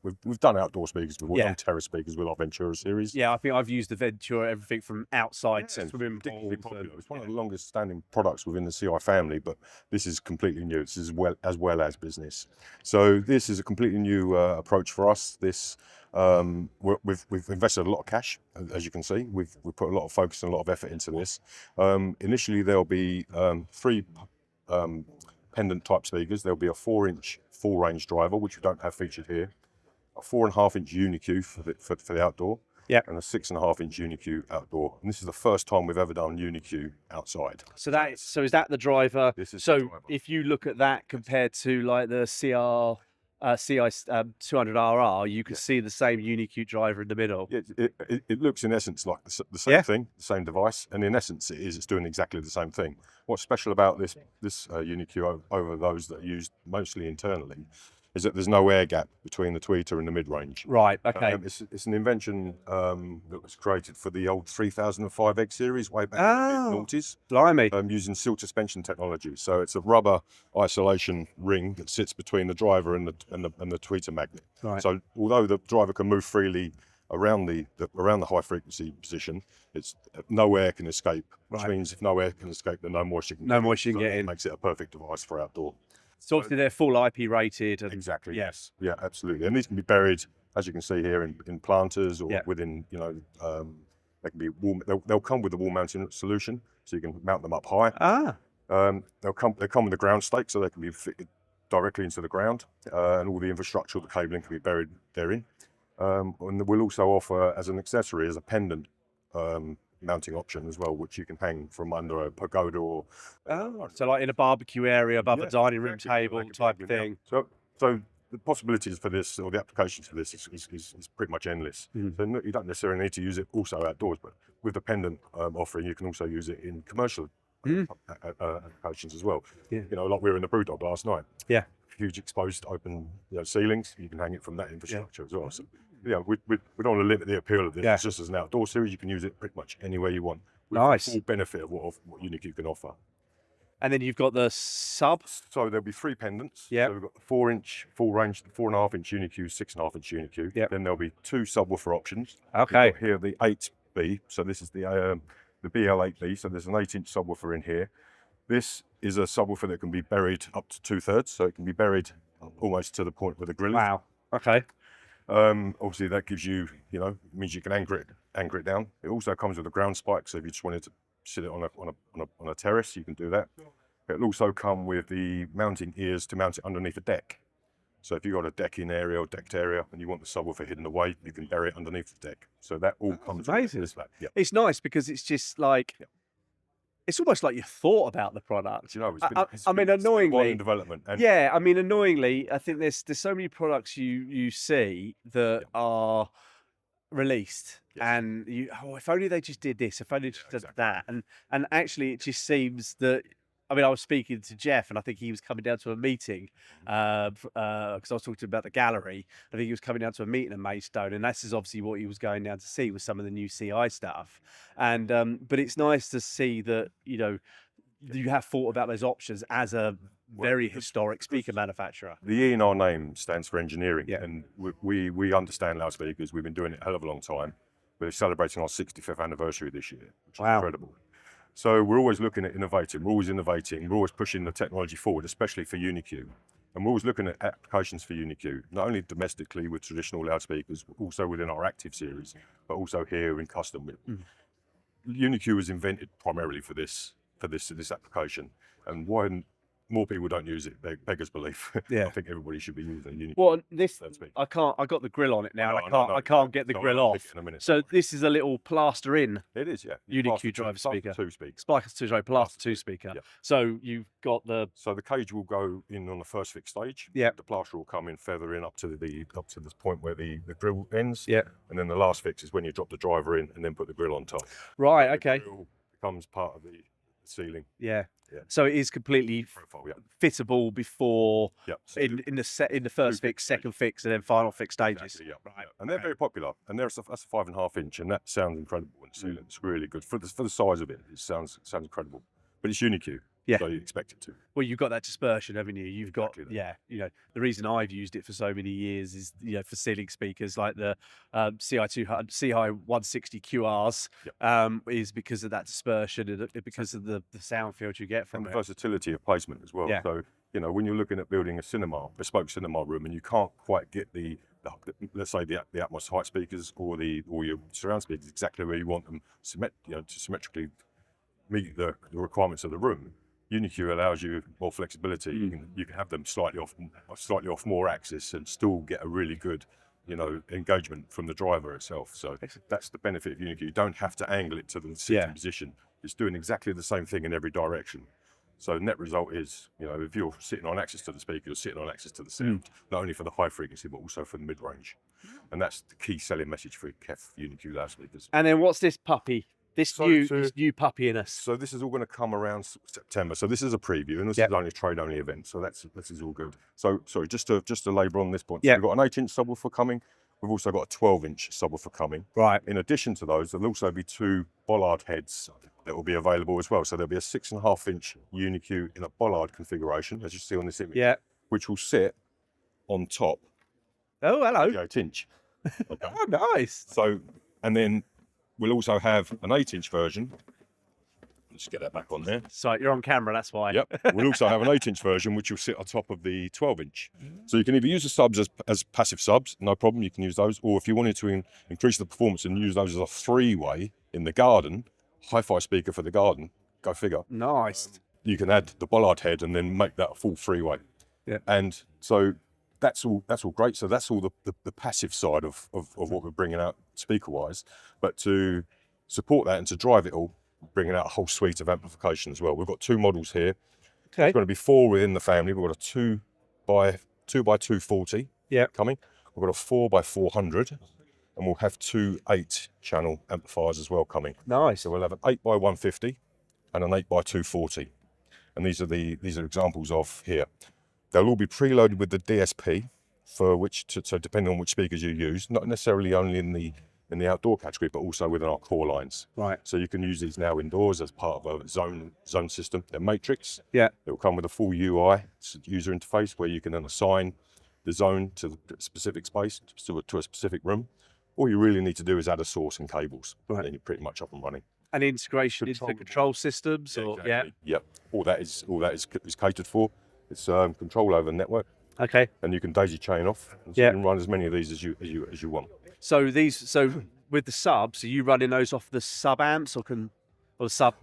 we've done outdoor speakers before. We've done terrace speakers with our Ventura series. Yeah, I think I've used the Ventura, everything from outside to It's swimming ridiculously pools. popular. It's one of the longest standing products within the CI family, but this is completely new. This is as well as business. So this is a completely new approach for us. This we've invested a lot of cash, as you can see. We've put a lot of focus and a lot of effort into this. Initially, there'll be 3 pendant type speakers. There'll be a 4-inch full range driver, which we don't have featured here, a 4.5-inch UniQ for the outdoor, and a 6.5-inch UniQ outdoor. And this is the first time we've ever done UniQ outside. So is that the driver? This is so the driver. If you look at that compared to like the CI 200RR, you can see the same UniQ driver in the middle. It looks in essence like the same thing, the same device, and in essence it's doing exactly the same thing. What's special about this UniQ over those that are used mostly internally is that there's no air gap between the tweeter and the mid-range. Right, okay. It's an invention that was created for the old 3005 Egg series way back in the mid-noughties. Blimey. Using sill suspension technology. So it's a rubber isolation ring that sits between the driver and the tweeter magnet. Right. So although the driver can move freely around the high frequency position, it's no air can escape, which means if no air can escape, then no moisture can get in. Makes it a perfect device for outdoor. So obviously they're full IP rated. And, exactly. Yes. Yeah, absolutely. And these can be buried, as you can see here, in planters or within, they can be wall. They'll come with a wall mounting solution, so you can mount them up high. They come with a ground stake, so they can be fitted directly into the ground, and all the infrastructure, the cabling can be buried therein. And we'll also offer as an accessory, as a pendant mounting option as well, which you can hang from under a pagoda or so like in a barbecue area above a dining room table type of thing. So the possibilities for this, or the applications for this, is pretty much endless. So you don't necessarily need to use it also outdoors, but with the pendant offering, you can also use it in commercial applications as well. Like we were in the Brewdog last night. Huge exposed open ceilings. You can hang it from that infrastructure as well. So we don't want to limit the appeal of this. It's just as an outdoor series, you can use it pretty much anywhere you want. With the full benefit of what UniQ can offer. And then you've got the sub. So there'll be 3 pendants. Yeah. So we've got the 4-inch full range, the 4.5-inch UniQ, 6.5-inch UniQ. Yep. Then there'll be 2 subwoofer options. Okay. We've got here the 8B. So this is the BL8B. So there's an 8-inch subwoofer in here. This is a subwoofer that can be buried up to 2/3. So it can be buried almost to the point where the grill is. Wow. Okay. Obviously that gives you, means you can anchor it down. It also comes with a ground spike, so if you just wanted to sit it on a terrace, you can do that. It'll also come with the mounting ears to mount it underneath a deck. So if you've got a decking area or decked area and you want the subwoofer hidden away, you can bury it underneath the deck. So that all comes amazing. with this. It's nice because it's just like it's almost like you thought about the product. It's been annoyingly in development. And annoyingly, I think there's so many products you see that are released, and if only they just did this, if only they just did that, and actually it just seems that. I mean, I was speaking to Jeff, and I think he was coming down to a meeting because I was talking to him about the gallery. I think he was coming down to a meeting at Maidstone, and this is obviously what he was going down to see with some of the new CI stuff. And but it's nice to see that you have thought about those options as a very historic speaker manufacturer. The E in our name stands for engineering, and we understand loudspeakers. We've been doing it a hell of a long time. We're celebrating our 65th anniversary this year, which is incredible. So we're always looking at innovating. We're always innovating. We're always pushing the technology forward, especially for UniQ. And we're always looking at applications for UniQ, not only domestically with traditional loudspeakers, but also within our active series, but also here in custom. UniQ was invented primarily for this application. And why more people don't use it, beggars belief. Yeah. I think everybody should be using UniQ. Well, this loudspeaker. I got the grill on it now. I and know, I can't get the No, grill I'll pick off. it in a minute. So this is a little plaster in It is, yeah. UniQ driver speaker. Two speakers. Plaster 2 speaker. Yeah. So you've got So the cage will go in on the first fixed stage. Yeah. The plaster will come in, feather in up to this point where the grill ends. Yeah. And then the last fix is when you drop the driver in and then put the grill on top. right. The Okay. grill becomes part of the ceiling Yeah. Yeah. So it is completely profile. Yeah. fittable before Yeah. So in the first fix, second fix, and then final fix stages. exactly, yeah. Right. Yeah. And they're very popular. And that's a 5.5 inch, and that sounds incredible in the ceiling. It's really good for the size of it. It sounds incredible. But it's UniQ. Yeah. So you expect it to. Well, you've got that dispersion, haven't you? You've got, Exactly that. yeah, the reason I've used it for so many years is, for ceiling speakers like the CI 160 QRs, is because of that dispersion and because of the sound field you get from And the it. versatility of placement as well. Yeah. So, when you're looking at building a bespoke cinema room, and you can't quite get the let's say the Atmos height speakers or your surround speakers exactly where you want them, to symmetrically meet the requirements of the room. UniQ allows you more flexibility. You can have them slightly off more axis and still get a really good, engagement from the driver itself. So that's the benefit of UniQ. You don't have to angle it to the sitting position. It's doing exactly the same thing in every direction. So net result is, if you're sitting on access to the speaker, you're sitting on access to the sound, not only for the high frequency, but also for the mid-range. And that's the key selling message for KEF UniQ loudspeakers. And then what's this puppy? This new puppy in us. So this is all going to come around September. So this is a preview, and this is only a trade-only event. So this is all good. So sorry, just to labour on this point. So we've got an 8-inch subwoofer coming. We've also got a 12-inch subwoofer coming. Right. In addition to those, there'll also be 2 bollard heads that will be available as well. So there'll be a 6.5-inch UniQ in a bollard configuration, as you see on this image. Yeah. Which will sit on top. Oh, hello. The 8-inch. Okay. Oh, nice. So, and then we'll also have an 8-inch version. Let's get that back on there. So you're on camera, that's why. Yep. We'll also have an 8-inch version, which will sit on top of the 12-inch. So you can either use the subs as passive subs, no problem, you can use those. Or if you wanted to increase the performance and use those as a 3-way in the garden, hi-fi speaker for the garden, go figure. Nice. You can add the bollard head and then make that a full 3-way. Yeah. And so that's all great. So that's all the passive side of what we're bringing out speaker-wise. But to support that and to drive it all, bringing out a whole suite of amplification as well. We've got 2 models here. Okay. There's going to be 4 within the family. We've got a 2 by 240 coming. We've got a 4 by 400, and we'll have 2 8-channel amplifiers as well coming. Nice. So we'll have an 8 by 150 and an 8 by 240. And these are examples of here. They'll all be preloaded with the DSP, for which so depending on which speakers you use, not necessarily only in the outdoor category, but also within our core lines. Right. So you can use these now indoors as part of a zone system. They're matrix. Yeah. It will come with a full UI user interface where you can then assign the zone to the specific space, to a specific room. All you really need to do is add a source and cables, and then you're pretty much up and running. And integration into the control systems, Exactly. Yep. All that is catered for. It's control over network. Okay. And you can daisy chain off. And so you can run as many of these as you want. So with the subs, are you running those off the sub amps, or can the sub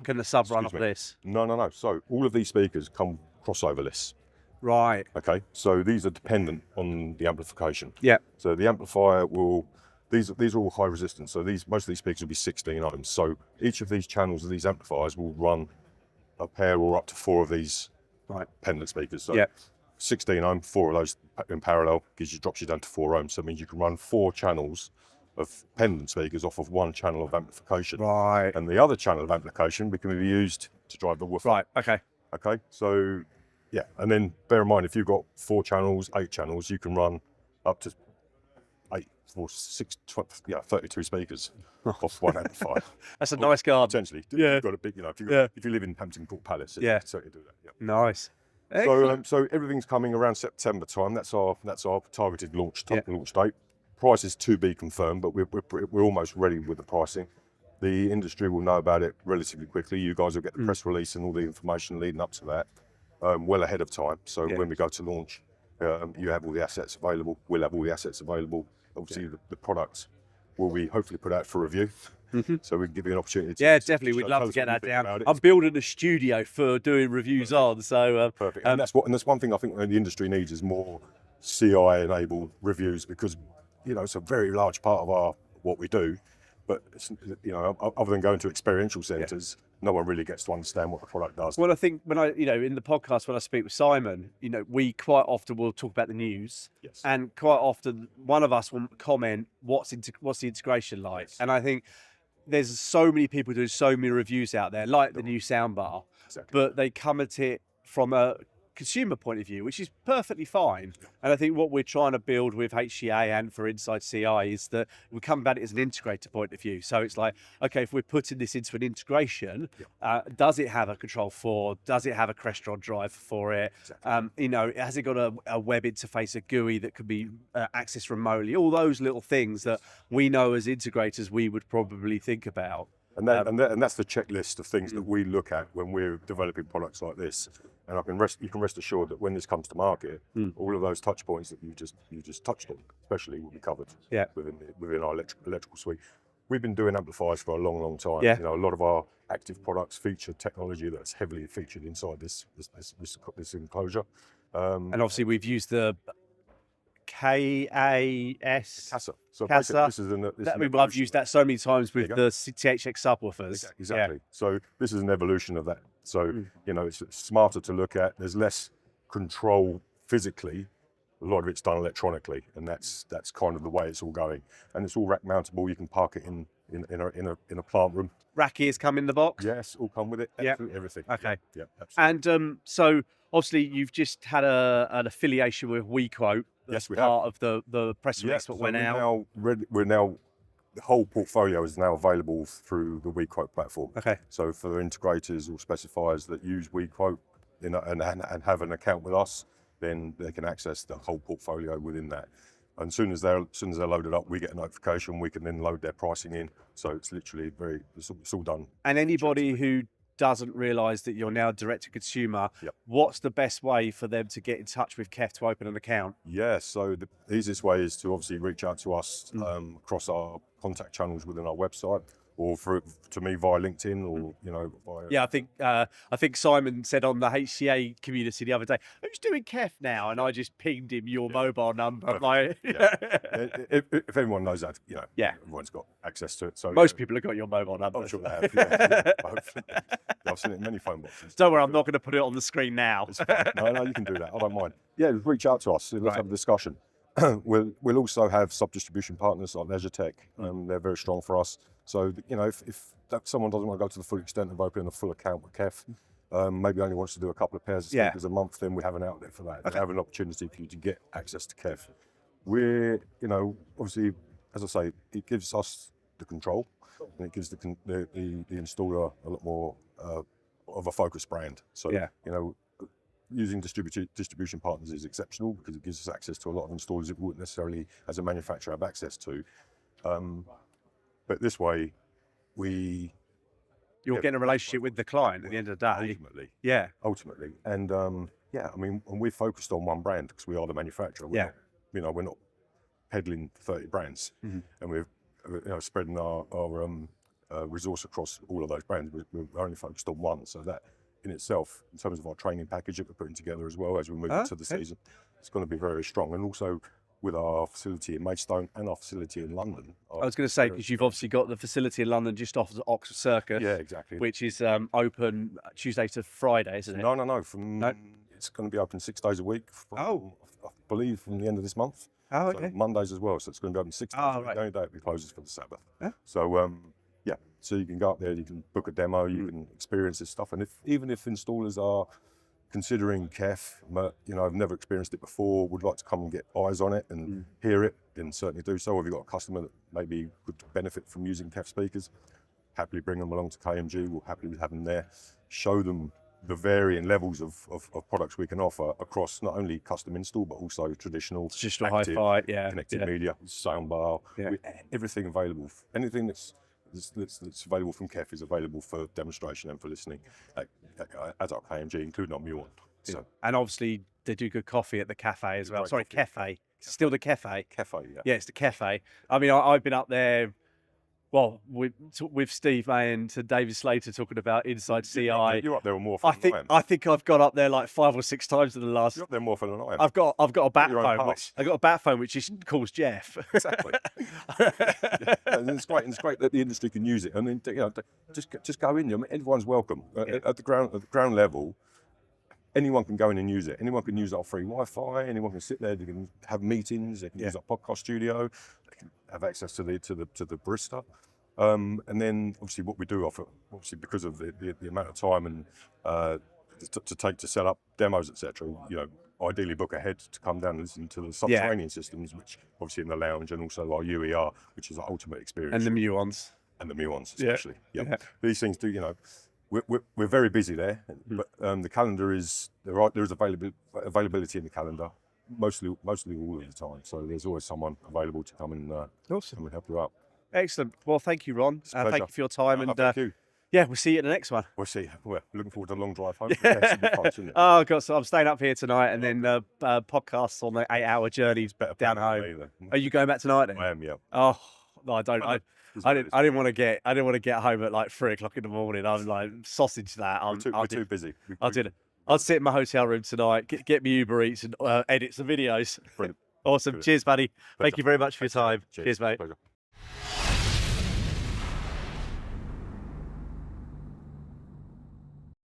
run off this? No. So all of these speakers come crossoverless. Right. Okay. So these are dependent on the amplification. Yeah. So the amplifier will. These are all high resistance. So most of these speakers will be 16 ohms. So each of these channels of these amplifiers will run a pair or up to 4 of these pendant speakers. So 16 ohm, 4 of those in parallel drops you down to 4 ohms. So it means you can run 4 channels of pendant speakers off of 1 channel of amplification. Right. And the other channel of amplification can be used to drive the woofer. Right. Okay. Okay. So and then bear in mind, if you've got 4 channels, 8 channels, you can run up to 32 speakers off 1 amplifier. That's a nice garden. Potentially. Yeah. You've got a big, if you live in Hampton Court Palace, you certainly do that. Yeah. Nice. So everything's coming around September time. That's our targeted launch date. Price is to be confirmed, but we're almost ready with the pricing. The industry will know about it relatively quickly. You guys will get the press release and all the information leading up to that well ahead of time. So when we go to launch, you have all the assets available. We'll have all the assets available. Obviously, the product will be hopefully put out for review. So we can give you an opportunity to definitely. We'd love to get that down. I'm building a studio for doing reviews on, so perfect. And that's one thing I think the industry needs is more CI enabled reviews, because it's a very large part of what we do. But other than going to experiential centres, no one really gets to understand what the product does. Well, I think when in the podcast when I speak with Simon, we quite often will talk about the news, and quite often one of us will comment what's the integration like, and I think there's so many people doing so many reviews out there, like the new soundbar, but they come at it from a consumer point of view, which is perfectly fine. And I think what we're trying to build with HCA and for Inside CI is that we come about it as an integrator point of view. So it's like, okay, if we're putting this into an integration, does it have a Control 4? Does it have a Crestron driver for it? Has it got a web interface, a GUI that can be accessed remotely? All those little things that we know as integrators we would probably think about. And that's the checklist of things that we look at when we're developing products like this. And you can rest assured that when this comes to market, all of those touch points that you just touched on, especially, will be covered within our electrical suite. We've been doing amplifiers for a long, long time. Yeah. A lot of our active products feature technology that's heavily featured inside this enclosure. And obviously we've used the KAS. CASA. So CASA. I've used that so many times with the THX subwoofers. Exactly. So this is an evolution of that. So it's smarter to look at. There's less control physically. A lot of it's done electronically, and that's kind of the way it's all going. And it's all rack mountable. You can park it in a plant room. Rack ears come in the box. Yes, all come with it. Absolutely everything. Okay. Yeah, absolutely. And so obviously you've just had an affiliation with WeQuote. Yes, we part have. of the press release that went out. The whole portfolio is now available through the WeQuote platform. Okay. So for the integrators or specifiers that use WeQuote and have an account with us, then they can access the whole portfolio within that. And as soon as they're loaded up, we get a notification. We can then load their pricing in. So it's literally it's all done. And anybody who doesn't realise that you're now direct to consumer, what's the best way for them to get in touch with KEF to open an account? Yeah, so the easiest way is to obviously reach out to us across our contact channels within our website, or to me via LinkedIn, or via... Yeah, I think Simon said on the HCA community the other day, who's doing KEF now? And I just pinged him your mobile number. If everyone knows that, everyone's got access to it. So most people have got your mobile number. I'm sure they have. I've seen it in many phone boxes. Don't worry, I'm not going to put it on the screen now. No, you can do that. I don't mind. Yeah, reach out to us. Let's have a discussion. We'll also have sub-distribution partners like Leisure Tech. They're very strong for us. So, if someone doesn't want to go to the full extent of opening a full account with KEF, maybe only wants to do a couple of pairs of speakers a month, then we have an outlet for that. We have an opportunity for you to get access to KEF. We're, obviously, as I say, it gives us the control, and it gives the installer a lot more of a focused brand. So, using distribution partners is exceptional, because it gives us access to a lot of installers that we wouldn't necessarily, as a manufacturer, have access to. But this way, you're getting a relationship with the client at the end of the day. Ultimately. And and we're focused on one brand because we are the manufacturer. We're not peddling 30 brands, and we're spreading our resource across all of those brands. We're only focused on one. So that in itself, in terms of our training package that we're putting together as well as we move into the season, it's going to be very strong. And also, with our facility in Maidstone and our facility in London. I was going to say, because you've obviously got the facility in London just off the Oxford Circus. Yeah, exactly. Which is open Tuesday to Friday, isn't it? No. It's going to be open 6 days a week. I believe from the end of this month. Oh, okay. So Mondays as well. So it's going to be open 6 days a week. The only day it closes for the Sabbath. Yeah. So, so you can go up there, you can book a demo, you can experience this stuff. And even if installers are considering KEF, but I've never experienced it before, would like to come and get eyes on it and hear it, then certainly do so. Or if you've got a customer that maybe could benefit from using KEF speakers, happily bring them along to KMG. We'll happily have them there, show them the varying levels of products we can offer across not only custom install, but also traditional hi-fi, connected media, soundbar, everything available. Anything that's that's available from Kef is available for demonstration and for listening at Adult KMG, including on Muon. So, and obviously they do good coffee at the cafe as well. Great Sorry, coffee. cafe. Still the cafe. Cafe, yeah. Yeah, it's the cafe. I mean, I've been up there. Well, with Steve May and David Slater talking about Inside CI. You're up there more often than I am. I think I've gone up there like 5 or 6 times in the last. You're up there more often than I am. I've got a bat your own phone. pass. I got a bat phone which calls Jeff. Exactly. Yeah. And it's great that the industry can use it. And then just go in. I mean, everyone's welcome at the ground level. Anyone can go in and use it. Anyone can use our free Wi-Fi. Anyone can sit there. They can have meetings. They can use our podcast studio. They can have access to the barista. And then obviously what we do offer, obviously because of the amount of time and to take to set up demos, etc. Ideally book ahead to come down and listen to the subterranean systems, which obviously in the lounge, and also our UER, which is our ultimate experience. And the Muons. And the Muons, especially. Yeah. These things do, we're very busy there, but the calendar is there is availability in the calendar mostly all of the time. So there's always someone available to come and Awesome. come and help you out. Excellent. Well, thank you, Ron. Thank you for your time, and Thank you. yeah, we'll see you at the next one. We'll see. We're looking forward to the long drive home. Yeah, it should be fun, shouldn't it? Oh, God, so I'm staying up here tonight, and then podcasts on the 8-hour journey Better down plan than home. me, then. Are you going back tonight then? I am, yeah. Oh no, I don't. I didn't want to get home at like 3 o'clock in the morning. I'm like sausage that. We're too busy. I'll sit in my hotel room tonight, get me Uber Eats and edit some videos. Brilliant. Awesome. Brilliant. Cheers, buddy. Thank Pleasure. you very much for your time. Cheers. Cheers, mate. Pleasure.